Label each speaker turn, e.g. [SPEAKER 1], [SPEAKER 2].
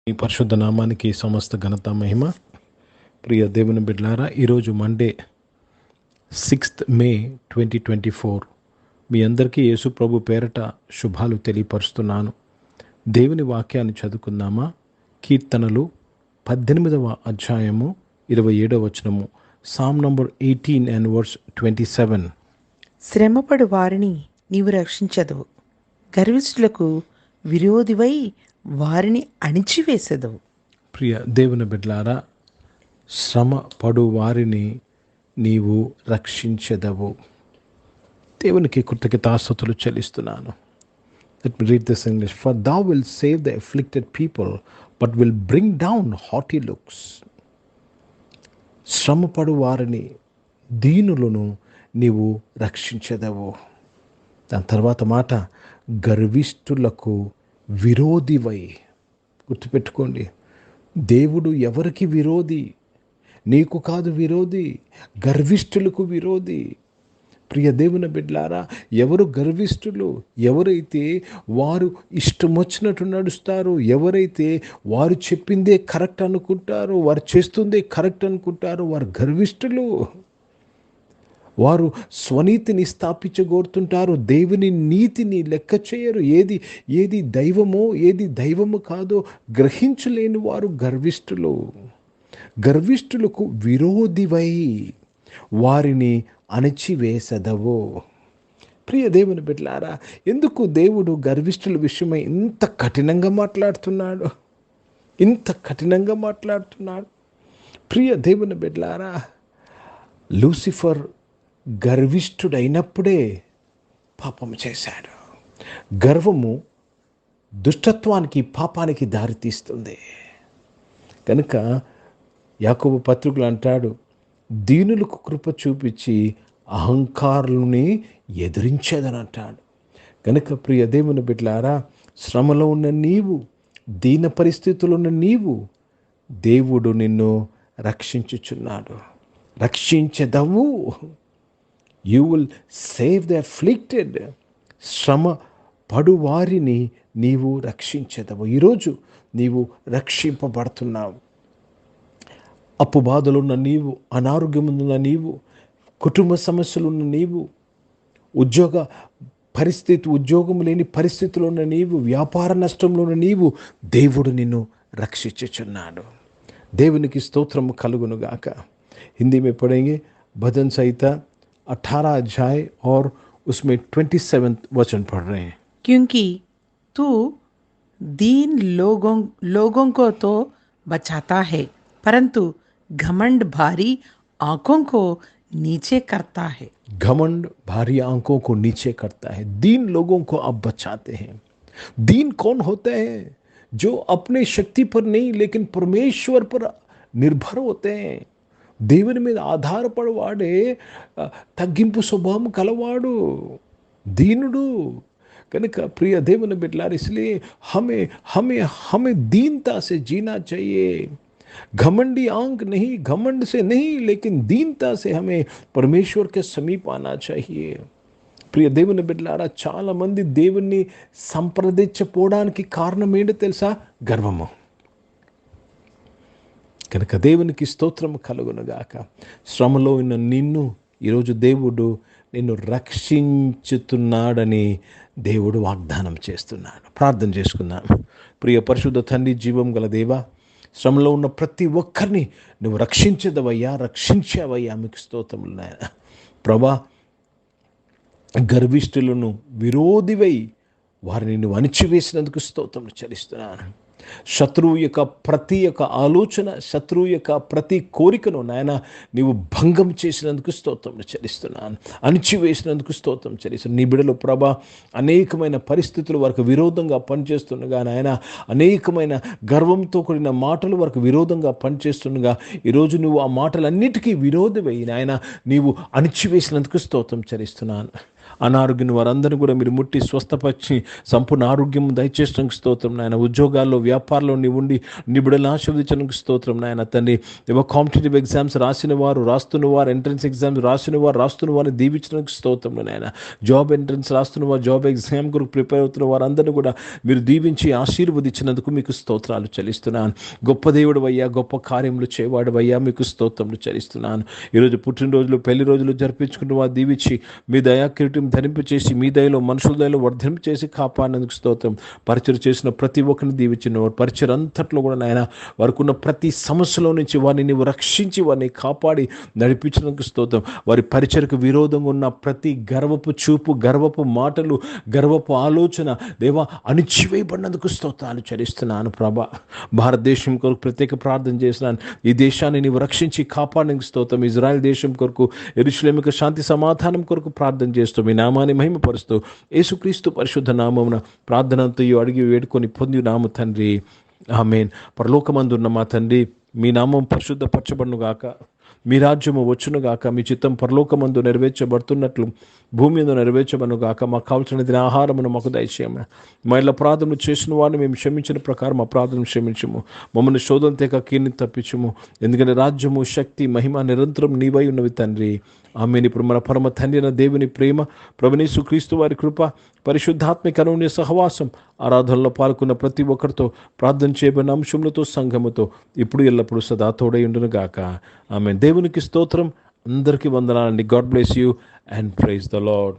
[SPEAKER 1] ఈ పరిశుద్ధ నామానికి సమస్త ఘనత మహిమ. ప్రియ దేవుని బిడ్డలారా, ఈరోజు మండే 6th May 2024 మీ అందరికీ యేసు ప్రభు పేరట శుభాలు తెలియపరుస్తున్నాను. దేవుని వాక్యాన్ని చదువుకుందామా? కీర్తనలు 18వ అధ్యాయము 27వ వచనము, సామ్ నంబర్ 18 and verse 27.
[SPEAKER 2] శ్రమపడు వారిని నీవు రక్షించదవు, గర్విష్ఠులకు విరోధివై వారిని అణిచివేసెదవు.
[SPEAKER 1] ప్రియ దేవుని బిడ్డలారా, శ్రమ పడు వారిని నీవు రక్షించెదవు. దేవునికి కృతజ్ఞతాస్తుతులు చెల్లిస్తున్నాను. Let me read this English. For thou wilt save the afflicted people, but will bring down haughty looks. శ్రమపడు వారిని, దీనులను నీవు రక్షించెదవు. దాని తర్వాత మాట, గర్విష్ఠులకు విరోధివై. గుర్తుపెట్టుకోండి, దేవుడు ఎవరికి విరోధి? నీకు కాదు విరోధి, గర్విష్ఠులకు విరోధి. ప్రియ దేవుని బిడ్డలారా, ఎవరు గర్విష్ఠులు? ఎవరైతే వారు ఇష్టం వచ్చినట్టు నడుస్తారో, ఎవరైతే వారు చెప్పిందే కరెక్ట్ అనుకుంటారో, వారు చేస్తుందే కరెక్ట్ అనుకుంటారో, వారు గర్విష్ఠులు. వారు స్వనీతిని స్థాపించగోరుతుంటారు, దేవుని నీతిని లెక్క చేయరు. ఏది దైవమో ఏది దైవము కాదో గ్రహించలేని వారు గర్విష్ఠులు. గర్విష్ఠులకు విరోధివై వారిని అణచివేసెదవు. ప్రియ దేవుని బిడ్డలారా, ఎందుకు దేవుడు గర్విష్ఠుల విషయమై ఇంత కఠినంగా మాట్లాడుతున్నాడు? ప్రియ దేవుని బిడ్డలారా, లూసిఫర్ గర్విష్ఠుడైనప్పుడే పాపము చేశాడు. గర్వము దుష్టత్వానికి, పాపానికి దారితీస్తుంది. కనుక యాకోబు పత్రికలు అంటాడు, దీనులకు కృప చూపించి అహంకారులని ఎదిరించేదని అంటాడు. కనుక ప్రియ దేవుని బిడ్డలారా, శ్రమలో ఉన్న నీవు, దీన పరిస్థితుల్లో ఉన్న నీవు, దేవుడు నిన్ను రక్షించుచున్నాడు. రక్షించెదవు. You will save the afflicted. శ్రమ పడు వారిని నీవు రక్షించెదవు. ఈరోజు నీవు రక్షింపబడుతున్నావు. అప్పు బాధలున్న నీవు, అనారోగ్యమున్న నీవు, కుటుంబ సమస్యలున్న నీవు, ఉద్యోగం లేని పరిస్థితుల్లో ఉన్న నీవు, వ్యాపార నష్టంలో ఉన్న నీవు, దేవుడు నిన్ను రక్షించుచున్నాడు. దేవునికి స్తోత్రము కలుగునుగాక. హిందీ में पढ़ेंगे भजन संहिता 18 अध्याय और उसमें 27 वचन पढ़ रहे हैं.
[SPEAKER 2] क्योंकि तू दीन लोगों को तो बचाता है, परंतु घमंड भारी आंखों को नीचे करता है.
[SPEAKER 1] घमंड भारी आंखों को नीचे करता है. दीन लोगों को आप बचाते हैं. दीन कौन होते हैं? जो अपने शक्ति पर नहीं लेकिन परमेश्वर पर निर्भर होते हैं. దేవుని మీద ఆధారపడవాడే తగ్గింపు స్వభావం కలవాడు, దీనుడు. కనుక ప్రియ దేవుని బిడ్డలారా, इसलिए हमें दीनता से जीना चाहिए. घमंडी आंख नहीं, घमंड से नहीं, लेकिन दीनता से हमें परमेश्वर के समीप आना चाहिए. ప్రియ దేవుని బిడ్డలారా, చాలా మంది దేవుణ్ణి సంప్రదించపోవడానికి కారణం ఏంటో తెలుసా? గర్వము. కనుక దేవునికి స్తోత్రము కలుగునుగాక. శ్రమలో ఉన్న నిన్ను ఈరోజు దేవుడు నిన్ను రక్షించుతున్నాడని దేవుడు వాగ్దానం చేస్తున్నాడు. ప్రార్థన చేసుకుందాం. ప్రియ పరిశుద్ధ తండ్రి, జీవం గల దేవా, శ్రమలో ఉన్న ప్రతి ఒక్కరిని నువ్వు రక్షించావయ్యా. మీకు స్తోత్రములు నాయన. ప్రభా, గర్విష్ఠులను విరోధివై వారిని నువ్వు అణిచివేసినందుకు స్తోత్రములు చెల్లిస్తున్నాను. శత్రువు యొక్క ప్రతి ఆలోచన, శత్రువు యొక్క ప్రతి కోరికను నాయన నీవు భంగం చేసినందుకు స్తోత్రం చెల్లిస్తున్నాను. అణిచివేసినందుకు స్తోత్రం చెల్లిస్తున్నాను. నీ బిడ్డలు ప్రభా, అనేకమైన పరిస్థితులు వారికి విరోధంగా పనిచేస్తుండగా నాయన, అనేకమైన గర్వంతో కూడిన మాటలు వారికి విరోధంగా పనిచేస్తుండగా, ఈరోజు నువ్వు ఆ మాటలన్నిటికీ విరోధమై నాయన నీవు అణిచివేసినందుకు స్తోత్రం చెల్లిస్తున్నాను. అనారోగ్యం వారందరినీ కూడా మీరు ముట్టి స్వస్థపరిచి సంపూర్ణ ఆరోగ్యం దయచేసడానికి స్తోత్రం నాయన. ఉద్యోగాల్లో వ్యాపారంలో నీవు ఉండి నీ బిడ్డలను ఆశీర్వదించడానికి స్తోత్రం నాయన తండ్రి. ఏవో కాంపిటేటివ్ ఎగ్జామ్స్ రాసిన వారు, రాస్తున్న వారు, ఎంట్రన్స్ ఎగ్జామ్స్ రాసిన వారిని దీవించడానికి స్తోత్రం నాయన. జాబ్ ఎంట్రన్స్ రాస్తున్న వారు, జాబ్ ఎగ్జామ్ కొరకు ప్రిపేర్ అవుతున్న వారందరినీ కూడా మీరు దీవించి ఆశీర్వదించినందుకు మీకు స్తోత్రాలు చెల్లిస్తున్నాను. గొప్ప దేవుడు అయ్యా, గొప్ప కార్యములు చేయవాడు అయ్యా, మీకు స్తోత్రములు చెల్లిస్తున్నాను. ఈరోజు పుట్టినరోజులు, పెళ్లి రోజులు జరిపించుకున్న వారు దీవించి మీ దయా కిరీటం ధరింపు చేసి మీ దయలో, మనుషుల దయలో వర్ధింపు చేసి కాపాడినందుకు స్తోత్రం. పరిచయం చేసిన ప్రతి ఒక్కరిని దీవించిన వారు పరిచయం అంతట్లో కూడా నాయన వారికి ఉన్న ప్రతి సమస్యలో నుంచి వారిని నీవు రక్షించి వారిని కాపాడి నడిపించినందుకు స్తోత్రం. వారి పరిచయకు విరోధంగా ఉన్న ప్రతి గర్వపు చూపు, గర్వపు మాటలు, గర్వపు ఆలోచన దేవా అణిచివేయబడినందుకు స్తోత్రాలు చెల్లిస్తున్నాను ప్రభా. భారతదేశం కొరకు ప్రత్యేక ప్రార్థన చేస్తున్నాను. ఈ దేశాన్ని నీవు రక్షించి కాపాడడానికి స్తోత్రం. ఇజ్రాయెల్ దేశం కొరకు, యెరూషలేముకు శాంతి సమాధానం కొరకు ప్రార్థన చేస్తూ మీ నామాన్ని మహిమపరుస్తూ యేసుక్రీస్తు పరిశుద్ధ నామమున ప్రార్థనతో అడిగి వేడుకొని పొంది నామ తండ్రి, ఆమేన్. పరలోకమందున్న మా తండ్రి, మీ నామం పరిశుద్ధపరచబడును గాక, మీ రాజ్యము వచ్చును గాక, మీ చిత్తం పరలోకమందు నెరవేర్చబడుతున్నట్లు భూమి మీద నెరవేర్చబడును గాక. మాకు కావాల్సిన ఆహారమును మాకు దయచేయము. మా ఇళ్ళ ప్రార్థనలు చేసిన వారిని మేము క్షమించిన ప్రకారం మా ప్రార్థనలు క్షమించము. మమ్మల్ని శోధన తెక కీర్ని తప్పించము. ఎందుకంటే రాజ్యము, శక్తి, మహిమ నిరంతరం నీవై ఉన్నవి తండ్రి, ఆమేన్. ఇప్పుడు మన పరమ తండ్రి అయిన దేవుని ప్రేమ, ప్రభువైన యేసుక్రీస్తు వారి కృప, పరిశుద్ధాత్మిక అన్యోన్య సహవాసం, ఆరాధనలో పాల్గొన్న ప్రతి ఒక్కరితో, ప్రార్థన చేయబడిన అంశములతో, సంఘముతో ఇప్పుడు ఎల్లప్పుడూ సదా తోడై ఉండును గాక. ఆమేన్. దేవునికి స్తోత్రం. అందరికీ వందనాలండి. God bless you and praise the lord.